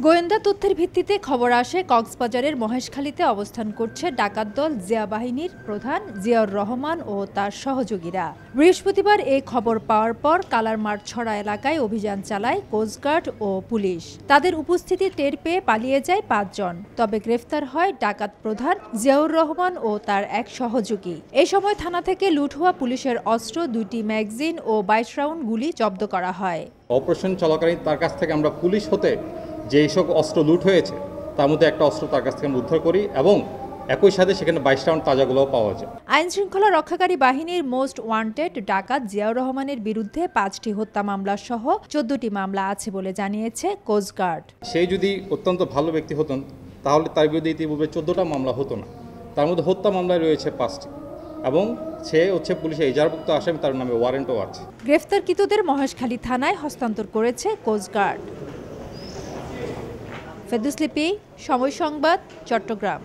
গোয়েন্দা তথ্যের ভিত্তিতে খবর আসে কক্সবাজারের মহেশখালীতে অবস্থান করছে ডাকাত দল জিয়া বাহিনীর প্রধান জিয়াউর রহমান ও তার সহযোগীরা। বৃহস্পতিবার এই খবর পাওয়ার পর কালারমার্ট ছড়া এলাকায় অভিযান চালায় কোস্টগার্ড ও পুলিশ। তাদের উপস্থিতি টের পেয়ে পালিয়ে যায় ৫ জন। তবে গ্রেফতার হয় ডাকাত প্রধান জিয়াউর রহমান ও তার এক সহযোগী। এ সময় থানা থেকে লুট হওয়া পুলিশের অস্ত্র, ২টি ম্যাগাজিন ও ২২ রাউন্ড গুলি জব্দ করা হয়। অপারেশন চলাকালীন তার কাছ থেকে আমরা পুলিশ হতে যে সব অস্ত্র লুট হয়েছে তার মধ্যে একটা অস্ত্র তার কাছ থেকে আমরা উদ্ধার করি এবং একই সাথে সেখানে ২২ রাউন্ড তাজাগুলোও পাওয়া যায়। আইন শৃঙ্খলা রক্ষাকারী বাহিনীর মোস্ট ওয়ান্টেড ডাকাত জিয়াউর রহমানের বিরুদ্ধে ৫টি হত্যা মামলা সহ ১৪টি মামলা আছে বলে জানিয়েছে কোস্টগার্ড। সেই যদি অত্যন্ত ভালো ব্যক্তি হতেন তাহলে তার বিরুদ্ধে ইতিপূর্বে ১৪টা মামলা হতো না। তার মধ্যে হত্যা মামলায় রয়েছে 5টি এবং সে হচ্ছে পুলিশের এজাহারভুক্ত আসামি, তার নামে ওয়ারেন্টও আছে। গ্রেফতারকৃতদের মহেশখালী থানায় হস্তান্তর করেছে কোস্টগার্ড। ফেরদৌস লিপি, সময় সংবাদ, চট্টগ্রাম।